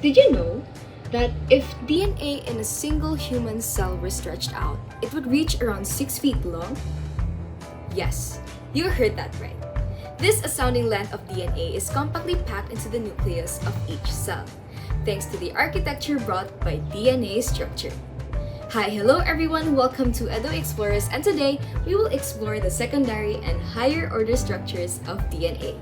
Did you know that if DNA in a single human cell were stretched out, it would reach around 6 feet long? Yes, you heard that right. This astounding length of DNA is compactly packed into the nucleus of each cell, thanks to the architecture brought by DNA structure. Hi, hello everyone, welcome to Edo Explorers, and today we will explore the secondary and higher order structures of DNA.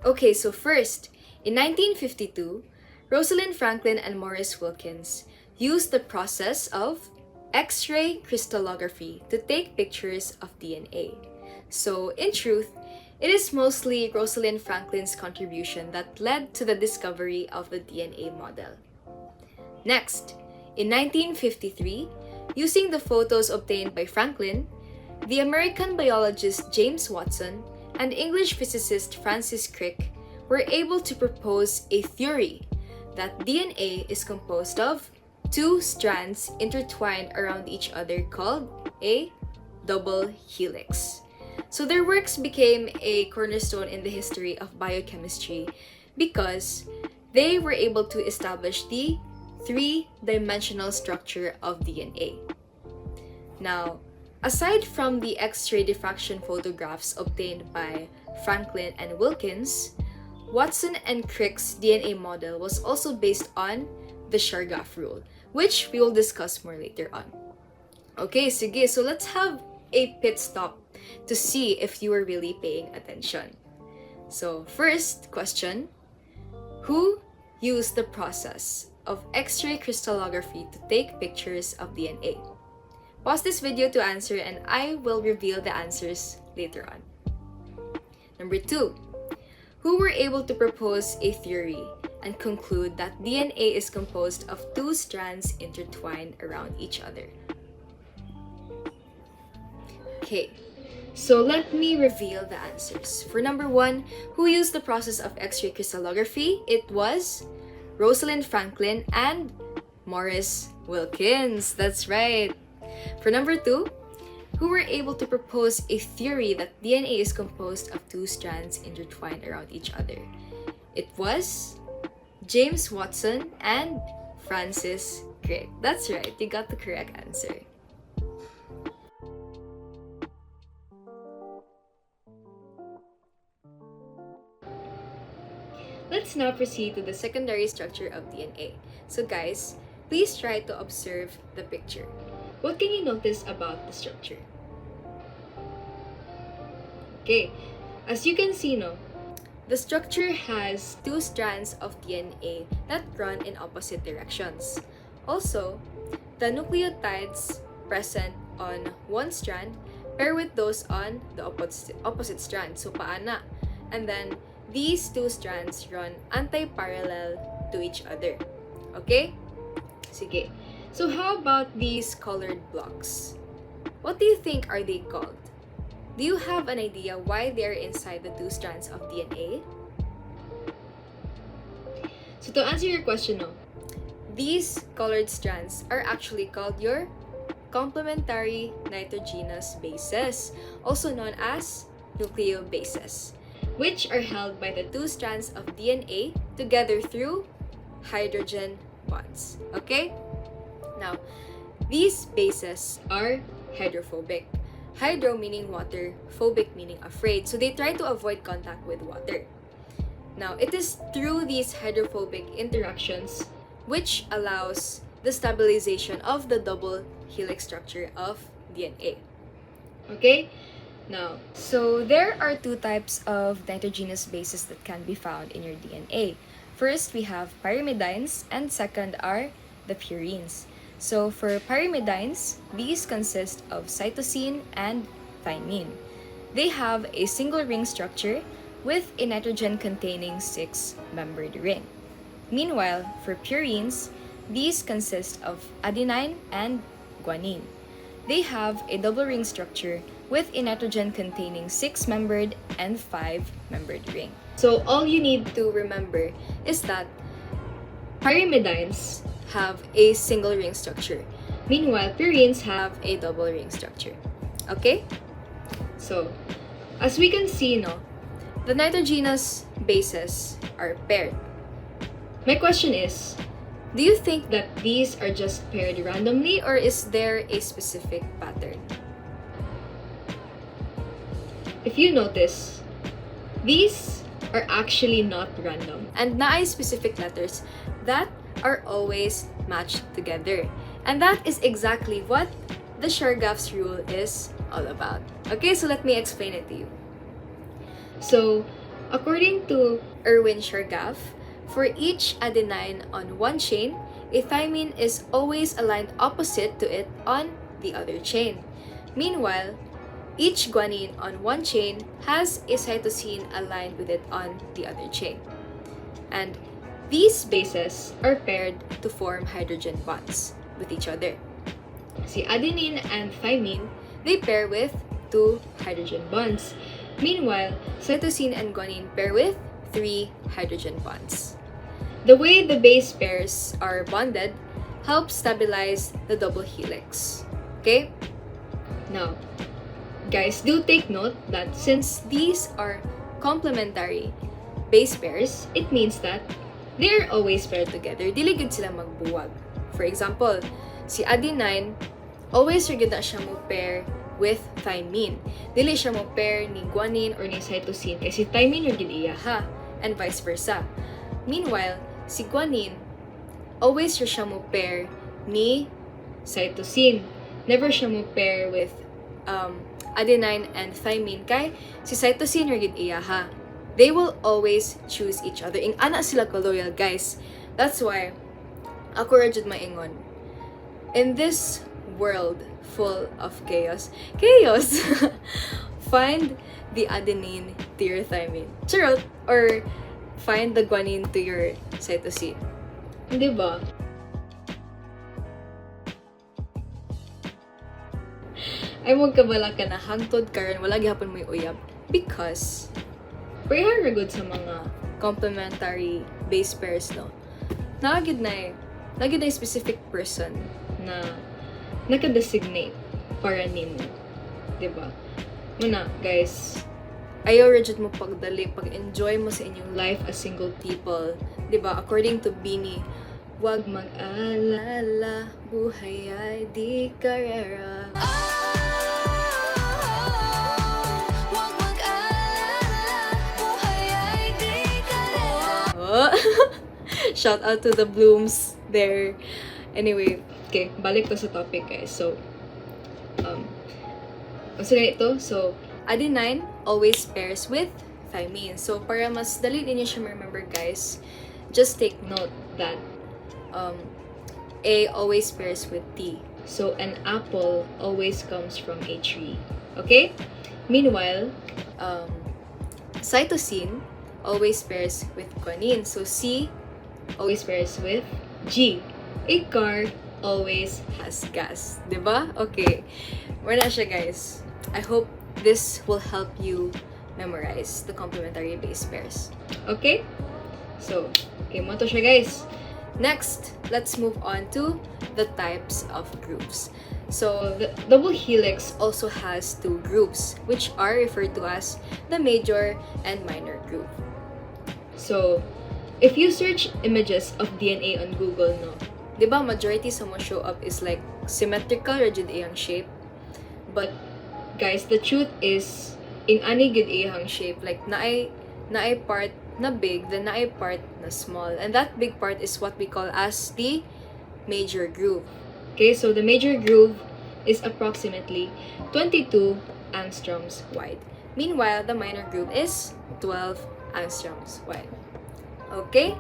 Okay, so first, in 1952, Rosalind Franklin and Maurice Wilkins used the process of X-ray crystallography to take pictures of DNA. So, in truth, it is mostly Rosalind Franklin's contribution that led to the discovery of the DNA model. Next, in 1953, using the photos obtained by Franklin, the American biologist James Watson and English physicist Francis Crick were able to propose a theory that DNA is composed of two strands intertwined around each other called a double helix. So their works became a cornerstone in the history of biochemistry because they were able to establish the three-dimensional structure of DNA. Now, aside from the X-ray diffraction photographs obtained by Franklin and Wilkins, Watson and Crick's DNA model was also based on the Chargaff rule, which we will discuss more later on. Okay, sige, so let's have a pit stop to see if you are really paying attention. So first question, who used the process of X-ray crystallography to take pictures of DNA? Pause this video to answer and I will reveal the answers later on. Number 2. Who were able to propose a theory and conclude that DNA is composed of two strands intertwined around each other? Okay, so let me reveal the answers. For number 1, who used the process of X-ray crystallography? It was Rosalind Franklin and Maurice Wilkins. That's right. For number 2, who were able to propose a theory that DNA is composed of two strands intertwined around each other? It was James Watson and Francis Crick. That's right, you got the correct answer. Let's now proceed to the secondary structure of DNA. So guys, please try to observe the picture. What can you notice about the structure? Okay, as you can see, the structure has two strands of DNA that run in opposite directions. Also, the nucleotides present on one strand pair with those on the opposite strand. So, paana. And then, these two strands run anti-parallel to each other. Okay? Sige. So how about these colored blocks? What do you think are they called? Do you have an idea why they are inside the two strands of DNA? So to answer your question, these colored strands are actually called your complementary nitrogenous bases, also known as nucleobases, which are held by the two strands of DNA together through hydrogen bonds. Okay? Now, these bases are hydrophobic. Hydro meaning water, phobic meaning afraid. So they try to avoid contact with water. Now, it is through these hydrophobic interactions which allows the stabilization of the double helix structure of DNA. Okay? Now, so there are two types of nitrogenous bases that can be found in your DNA. First, we have pyrimidines, and second are the purines. So for pyrimidines, these consist of cytosine and thymine. They have a single ring structure with a nitrogen-containing 6-membered ring. Meanwhile, for purines, these consist of adenine and guanine. They have a double ring structure with a nitrogen-containing 6-membered and 5-membered ring. So all you need to remember is that pyrimidines have a single ring structure. Meanwhile, purines have a double ring structure. Okay? So, as we can see, no, the nitrogenous bases are paired. My question is, do you think that these are just paired randomly or is there a specific pattern? If you notice, these are actually not random and naay specific letters that are always matched together. And that is exactly what the Chargaff's rule is all about. Okay, so let me explain it to you. So, according to Erwin Chargaff, for each adenine on one chain, a thymine is always aligned opposite to it on the other chain. Meanwhile, each guanine on one chain has a cytosine aligned with it on the other chain. And these bases are paired to form hydrogen bonds with each other. Si adenine and thymine, they pair with 2 hydrogen bonds. Meanwhile, cytosine and guanine pair with 3 hydrogen bonds. The way the base pairs are bonded helps stabilize the double helix. Okay? Now, guys, do take note that since these are complementary base pairs, it means that they're always paired together. Dili gud sila magbuwag. For example, si adenine, always gyud na siya mo pair with thymine. Dili siya mo pair ni guanine or ni cytosine kasi thymine gyud iya ha, and vice versa. Meanwhile, si guanine, always siya mo pair ni cytosine. Never siya mo pair with adenine and thymine kay si cytosine gyud iya ha. They will always choose each other. Ing ana sila ka-loyal, guys. That's why ako ra jud maingon. In this world full of chaos, find the adenine to your thymine. Charot! Or find the guanine to your cytosine. Di ba? Ay magkabala ka na hangtod karon wala gihapon mo uyab because pareha ra gud sa mga complementary base pairs, no. Nagid na specific person na naka-designate para nimo, di ba? Muna, guys, ayaw ra jud mo pagdali, pag-enjoy mo sa inyong life as single people, di ba? According to Bini, wag mag-alala, buhay ay di karera. Shout out to the blooms there. Anyway, okay, balik to sa topic, guys. So, ito? So, adenine always pairs with thymine. So, para mas dali ninyo siya remember, guys, just take note that A always pairs with T. So, an apple always comes from a tree. Okay? Meanwhile, cytosine always pairs with guanine. So, C always pairs with G. A car always has gas. Diba? Okay. We're na siya, guys. I hope this will help you memorize the complementary base pairs. Okay? So, okay mo to siya, guys. Next, let's move on to the types of groups. So, the double helix also has 2 groups, which are referred to as the major and minor group. So, if you search images of DNA on Google, no, diba majority sa mo show up is like symmetrical rigid iyang shape. But guys, the truth is in any good iyang shape, like naay part na big, then naay part na small, and that big part is what we call as the major groove. Okay, so the major groove is approximately 22 angstroms wide. Meanwhile, the minor groove is 12 angstroms wide. Okay,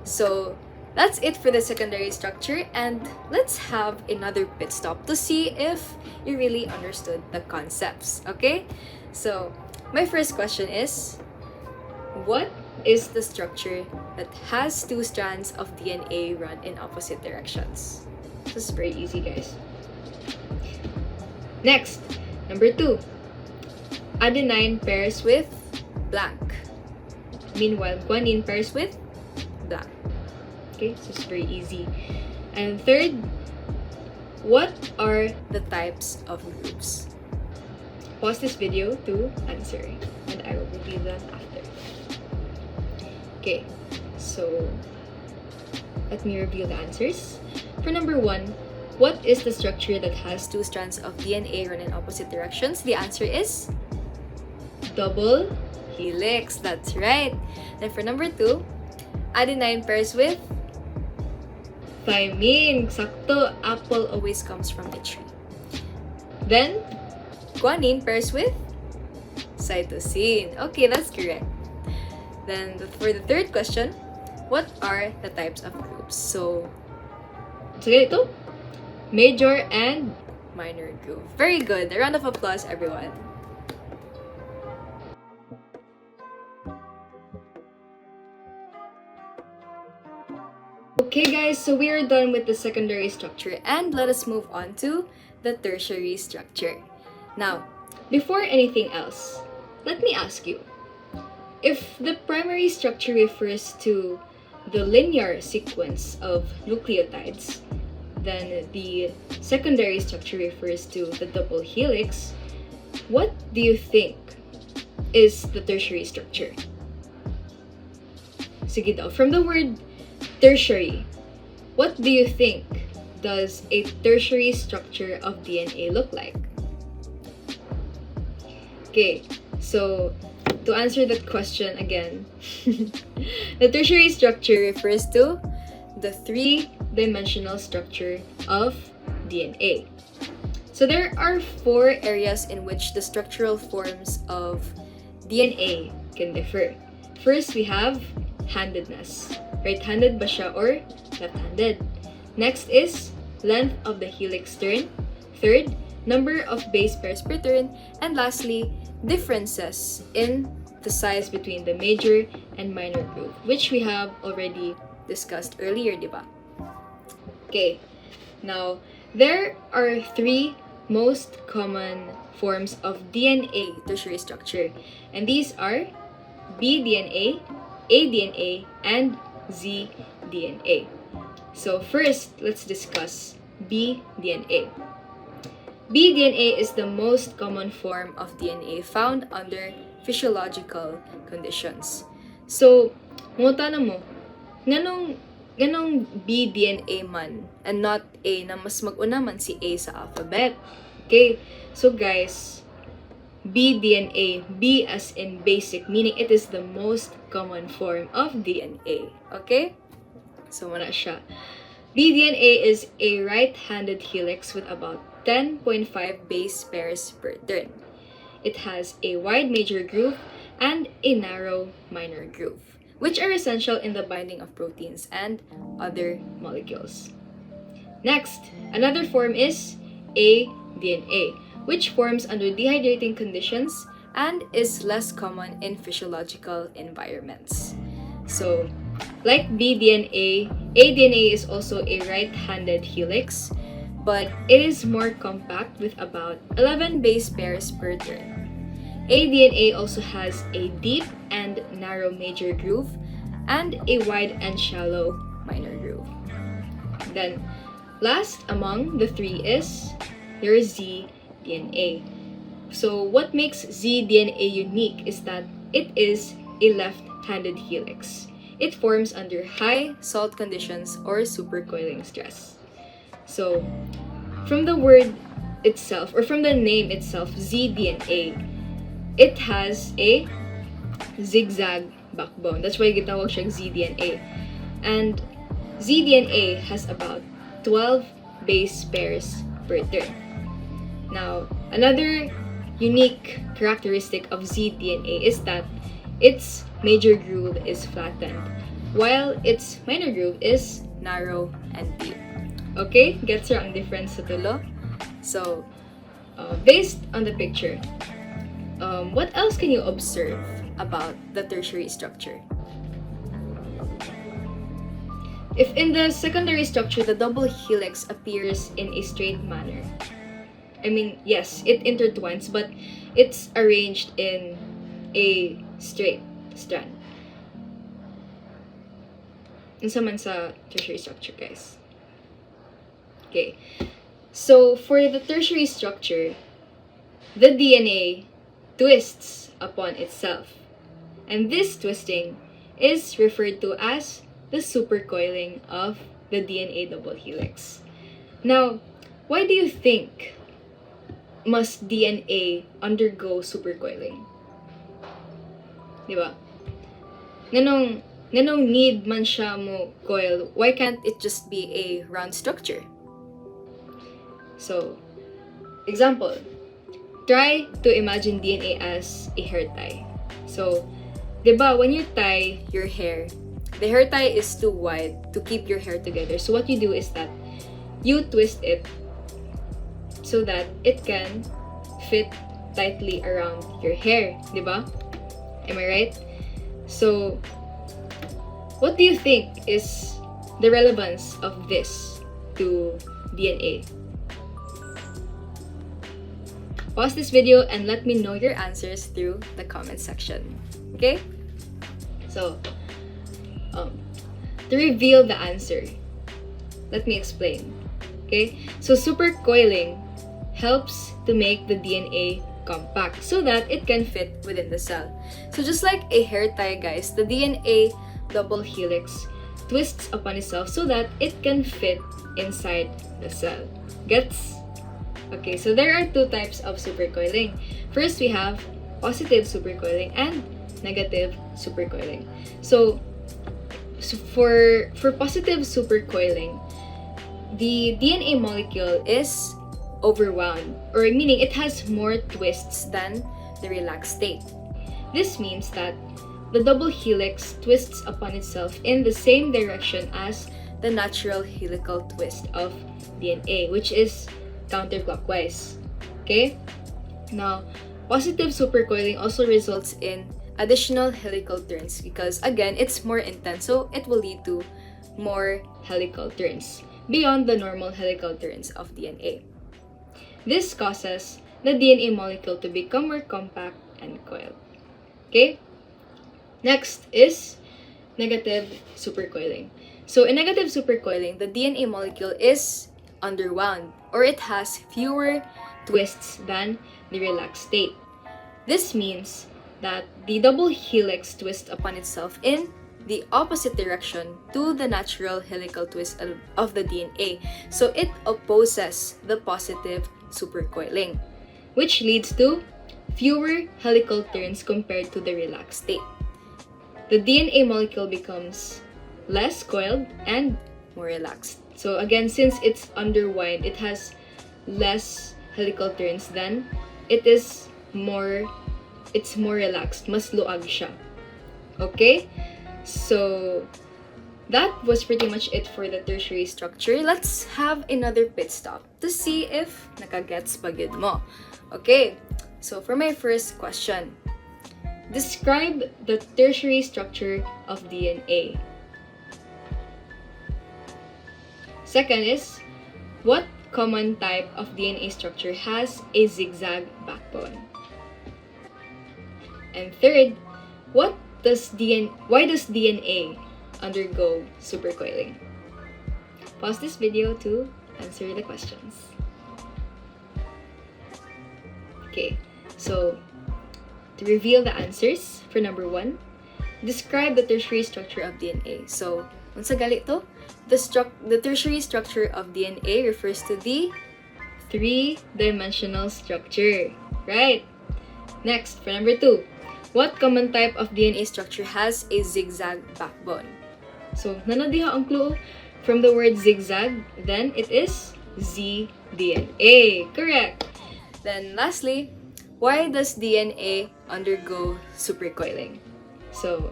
so that's it for the secondary structure, and let's have another pit stop to see if you really understood the concepts. Okay, so my first question is, what is the structure that has 2 strands of DNA run in opposite directions? This is very easy, guys. Next, number 2. Adenine pairs with blank. Meanwhile, guanine pairs with blank. Okay, so it's very easy. And third, what are the types of grooves? Pause this video to answer, and I will reveal that after. Okay, so let me reveal the answers. For number 1, what is the structure that has 2 strands of DNA run in opposite directions? The answer is double helix. That's right. Then for number 2, adenine pairs with thymine. Sakto, apple always comes from a tree. Then, guanine pairs with cytosine. Okay, that's correct. Then for the third question, what are the types of groups? So ganito, major and minor groove. Very good. A round of applause, everyone. Okay guys, so we are done with the secondary structure and let us move on to the tertiary structure. Now, before anything else, let me ask you, if the primary structure refers to the linear sequence of nucleotides, then the secondary structure refers to the double helix, what do you think is the tertiary structure? Sige daw, from the word tertiary, what do you think does a tertiary structure of DNA look like? Okay, so to answer that question again, the tertiary structure refers to the 3-dimensional structure of DNA. So there are 4 areas in which the structural forms of DNA can differ. First, we have handedness. Right-handed ba siya or left-handed? Next is length of the helix turn. Third, number of base pairs per turn. And lastly, differences in the size between the major and minor groove, which we have already discussed earlier, diba? Okay, now there are 3 most common forms of DNA tertiary structure, and these are bDNA, aDNA, and zDNA. So first, let's discuss bDNA. bDNA is the most common form of DNA found under physiological conditions. So, mungutan na mo, ganong bDNA man and not A na mas mag-una man si A sa alphabet. Okay, so guys, bDNA, B as in basic, meaning it is the most common form of DNA. Okay? So, wala siya. bDNA is a right-handed helix with about 10.5 base pairs per turn. It has a wide major groove and a narrow minor groove, which are essential in the binding of proteins and other molecules. Next, another form is aDNA, which forms under dehydrating conditions and is less common in physiological environments. So, like bDNA, aDNA is also a right-handed helix, but it is more compact with about 11 base pairs per turn. aDNA also has a deep and narrow major groove and a wide and shallow minor groove. Then, last among the 3 is your zDNA. So, what makes zDNA unique is that it is a left-handed helix. It forms under high salt conditions or supercoiling stress. So, from the word itself, or from the name itself, zDNA, it has a zigzag backbone. That's why gitawag siyang zDNA. And zDNA has about 12 base pairs per turn. Now, another unique characteristic of zDNA is that its major groove is flattened, while its minor groove is narrow and deep. Okay? Gets ang difference sa tulo? So, based on the picture, what else can you observe about the tertiary structure? If in the secondary structure, the double helix appears in a straight manner, I mean, yes, it intertwines, but it's arranged in a straight strand. Unsa man sa tertiary structure, guys? Okay, so for the tertiary structure, the DNA twists upon itself. And this twisting is referred to as the supercoiling of the DNA double helix. Now, why do you think must DNA undergo supercoiling? Diba? Nganong need man siya mo coil? Why can't it just be a round structure? So, example, try to imagine DNA as a hair tie. So, diba, when you tie your hair, the hair tie is too wide to keep your hair together. So what you do is that you twist it so that it can fit tightly around your hair, diba? Am I right? So, what do you think is the relevance of this to DNA? Pause this video and let me know your answers through the comment section. Okay? So, to reveal the answer, let me explain. Okay? So, supercoiling helps to make the DNA compact so that it can fit within the cell. So, just like a hair tie, guys, the DNA double helix twists upon itself so that it can fit inside the cell. Gets? Okay, so there are two types of supercoiling. First, we have positive supercoiling and negative supercoiling. So for positive supercoiling, the DNA molecule is overwound, or meaning it has more twists than the relaxed state. This means that the double helix twists upon itself in the same direction as the natural helical twist of DNA, which is counterclockwise. Okay? Now, positive supercoiling also results in additional helical turns because, again, it's more intense, so it will lead to more helical turns beyond the normal helical turns of DNA. This causes the DNA molecule to become more compact and coiled. Okay? Next is negative supercoiling. So, in negative supercoiling, the DNA molecule is underwound, or it has fewer twists than the relaxed state. This means that the double helix twists upon itself in the opposite direction to the natural helical twist of the DNA. So it opposes the positive supercoiling, which leads to fewer helical turns compared to the relaxed state. The DNA molecule becomes less coiled and more relaxed. So again, since it's underwound, it has less helical turns, then it's more relaxed. Mas luag siya. Okay? So that was pretty much it for the tertiary structure. Let's have another pit stop to see if nakagets pa gid mo. Okay, so for my first question, describe the tertiary structure of DNA. Second is, what common type of DNA structure has a zigzag backbone? And third, why does DNA undergo supercoiling? Pause this video to answer the questions. Okay, so to reveal the answers for number 1, describe the tertiary structure of DNA. So, unsa gali to? The tertiary structure of DNA refers to the 3-dimensional structure. Right? Next, for number 2, what common type of DNA structure has a zigzag backbone? So, nanadiha ang clue from the word zigzag, then it is zDNA. Correct. Then lastly, why does DNA undergo supercoiling? So,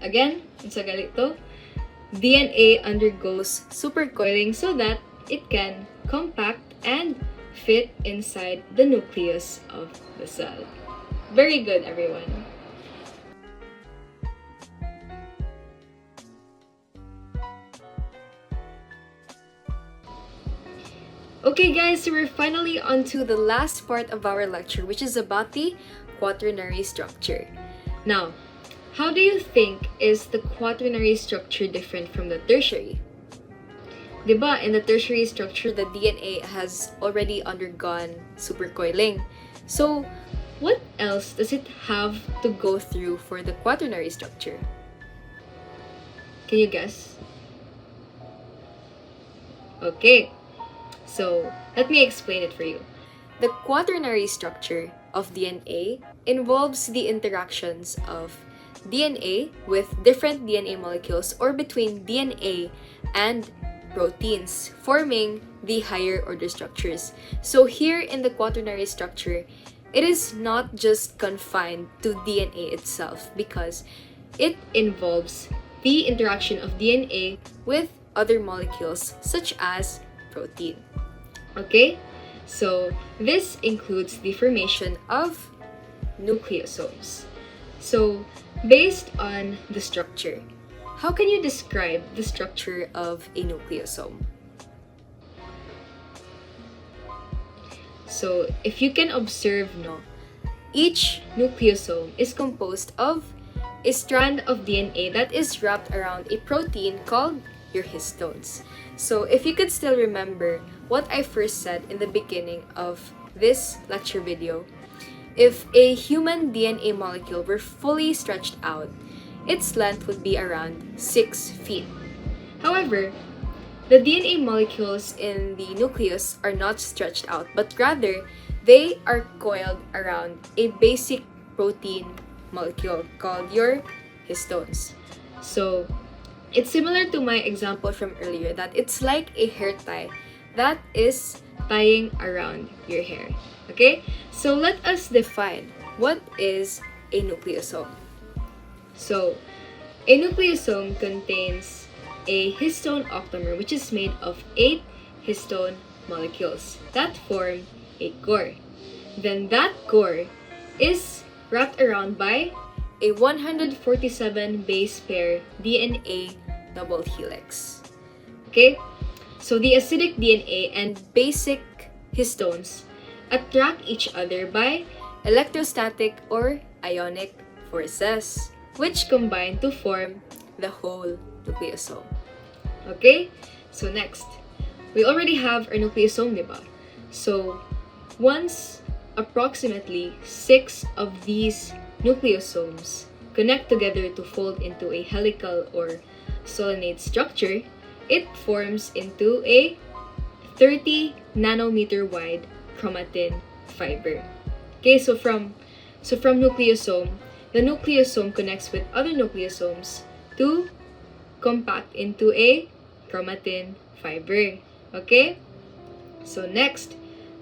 again, unsa gali to? DNA undergoes supercoiling so that it can compact and fit inside the nucleus of the cell. Very good, everyone. Okay guys, so we're finally on to the last part of our lecture, which is about the quaternary structure. Now, how do you think is the quaternary structure different from the tertiary? Diba, in the tertiary structure, the DNA has already undergone supercoiling. So, what else does it have to go through for the quaternary structure? Can you guess? Okay, so let me explain it for you. The quaternary structure of DNA involves the interactions of DNA with different DNA molecules or between DNA and proteins, forming the higher order structures. So here in the quaternary structure, it is not just confined to DNA itself because it involves the interaction of DNA with other molecules such as protein. Okay? So this includes the formation of nucleosomes. So based on the structure, how can you describe the structure of a nucleosome? So if you can observe, each nucleosome is composed of a strand of DNA that is wrapped around a protein called your histones. So if you could still remember what I first said in the beginning of this lecture video, if a human DNA molecule were fully stretched out, its length would be around 6 feet. However, the DNA molecules in the nucleus are not stretched out, but rather they are coiled around a basic protein molecule called your histones. So it's similar to my example from earlier that it's like a hair tie that is tying around your hair. Okay? So let us define what is a nucleosome. So a nucleosome contains a histone octamer, which is made of 8 histone molecules that form a core. Then that core is wrapped around by a 147 base pair DNA double helix. Okay? So the acidic DNA and basic histones attract each other by electrostatic or ionic forces, which combine to form the whole nucleosome. Okay? So next, we already have our nucleosome, diba? So once approximately 6 of these nucleosomes connect together to fold into a helical or solenoid structure, it forms into a 30 nanometer wide chromatin fiber. Okay, so from nucleosome, the nucleosome connects with other nucleosomes to compact into a chromatin fiber. Okay? So next,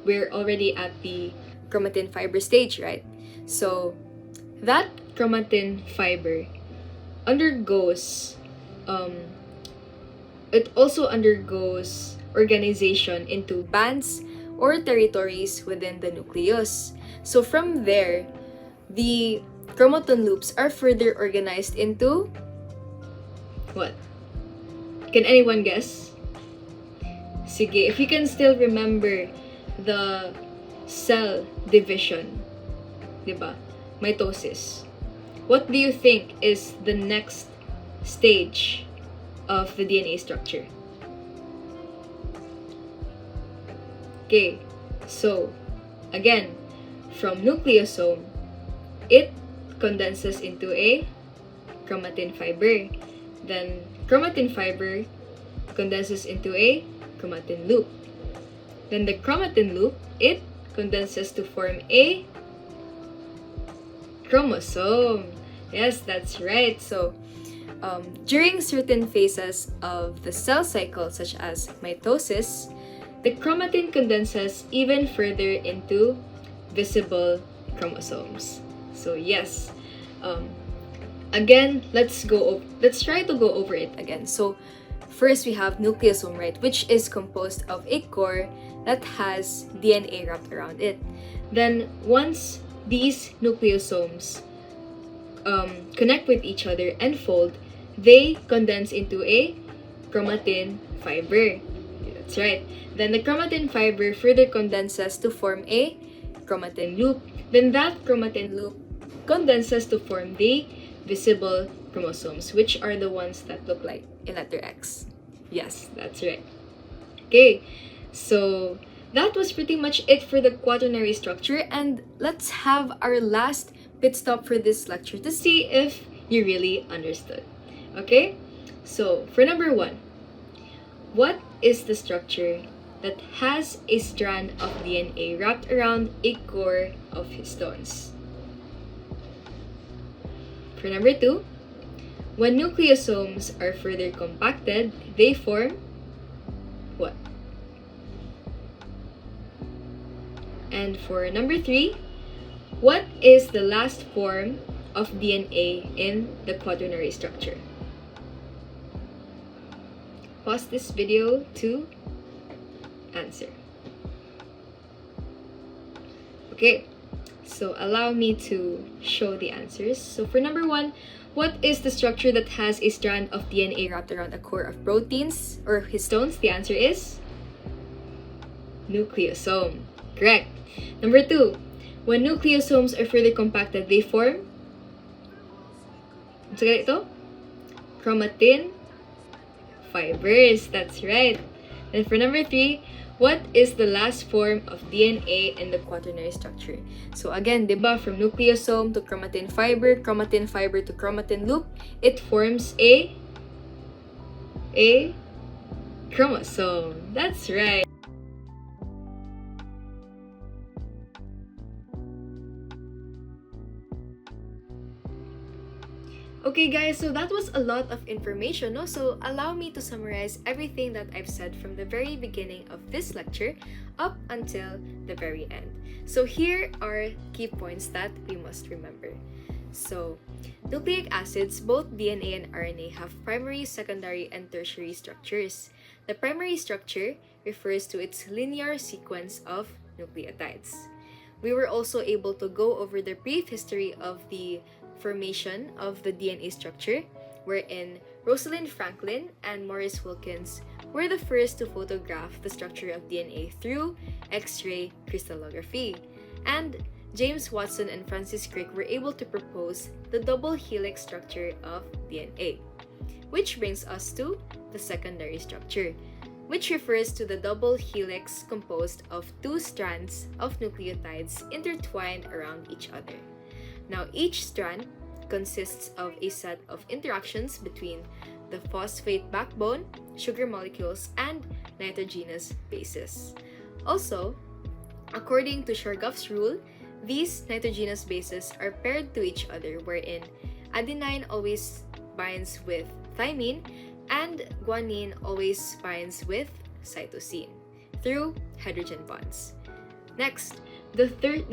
we're already at the chromatin fiber stage, right? So that chromatin fiber undergoes it also undergoes organization into bands or territories within the nucleus. So from there, the chromatin loops are further organized into what? Can anyone guess? Sige, if you can still remember the cell division, diba? Mitosis. What do you think is the next stage of the DNA structure? Okay, so again, from nucleosome, it condenses into a chromatin fiber. Then chromatin fiber condenses into a chromatin loop. Then the chromatin loop, it condenses to form a chromosome. Yes, that's right. So during certain phases of the cell cycle, such as mitosis, the chromatin condenses even further into visible chromosomes. So yes, again, let's try to go over it again. So first we have nucleosome, right, which is composed of a core that has DNA wrapped around it. Then once these nucleosomes connect with each other and fold, they condense into a chromatin fiber. That's right. Then the chromatin fiber further condenses to form a chromatin loop. Then that chromatin loop condenses to form the visible chromosomes, which are the ones that look like a letter X. Yes, that's right. Okay, so that was pretty much it for the quaternary structure, and let's have our last pit stop for this lecture to see if you really understood. Okay, so for number 1, what is the structure that has a strand of DNA wrapped around a core of histones? For number 2, when nucleosomes are further compacted, they form what? And for number 3, what is the last form of DNA in the quaternary structure? Pause this video to answer. Okay, so allow me to show the answers. So for number 1, what is the structure that has a strand of DNA wrapped around a core of proteins or histones? The answer is nucleosome. Correct. Number 2, when nucleosomes are further compacted, they form chromatin fibers. That's right. And for number 3, what is the last form of DNA in the quaternary structure? So again, diba, from nucleosome to chromatin fiber to chromatin loop, it forms a chromosome. That's right. Okay guys, so that was a lot of information, no? So allow me to summarize everything that I've said from the very beginning of this lecture up until the very end. So here are key points that we must remember. So, nucleic acids, both DNA and RNA, have primary, secondary, and tertiary structures. The primary structure refers to its linear sequence of nucleotides. We were also able to go over the brief history of the formation of the DNA structure, wherein Rosalind Franklin and Maurice Wilkins were the first to photograph the structure of DNA through X-ray crystallography. And James Watson and Francis Crick were able to propose the double helix structure of DNA. Which brings us to the secondary structure, which refers to the double helix composed of 2 strands of nucleotides intertwined around each other. Now, each strand consists of a set of interactions between the phosphate backbone, sugar molecules, and nitrogenous bases. Also, according to Chargaff's rule, these nitrogenous bases are paired to each other, wherein adenine always binds with thymine and guanine always binds with cytosine through hydrogen bonds. Next, the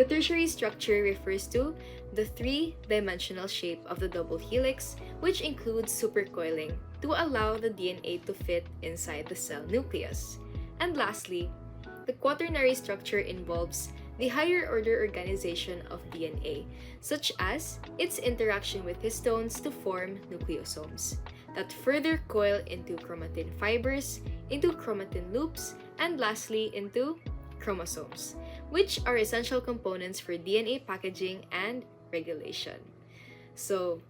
tertiary structure refers to the 3-dimensional shape of the double helix, which includes supercoiling to allow the DNA to fit inside the cell nucleus. And lastly, the quaternary structure involves the higher order organization of DNA, such as its interaction with histones to form nucleosomes that further coil into chromatin fibers, into chromatin loops, and lastly into chromosomes, which are essential components for DNA packaging and regulation. So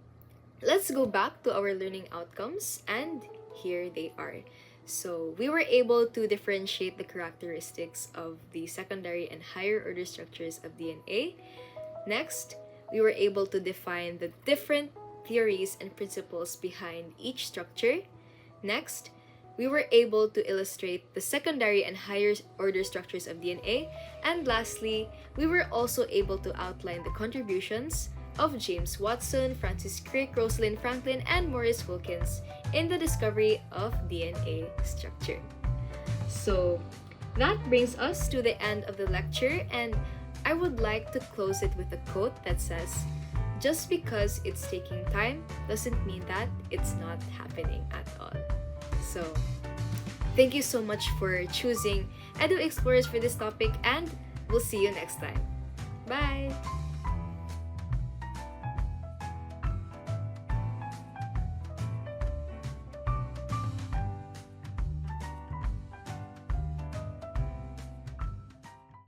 let's go back to our learning outcomes, and here they are. So we were able to differentiate the characteristics of the secondary and higher order structures of DNA. Next, we were able to define the different theories and principles behind each structure. Next, we were able to illustrate the secondary and higher order structures of DNA. And lastly, we were also able to outline the contributions of James Watson, Francis Crick, Rosalind Franklin, and Maurice Wilkins in the discovery of DNA structure. So that brings us to the end of the lecture, and I would like to close it with a quote that says, "Just because it's taking time doesn't mean that it's not happening at all." So thank you so much for choosing Edu Explorers for this topic, and we'll see you next time. Bye!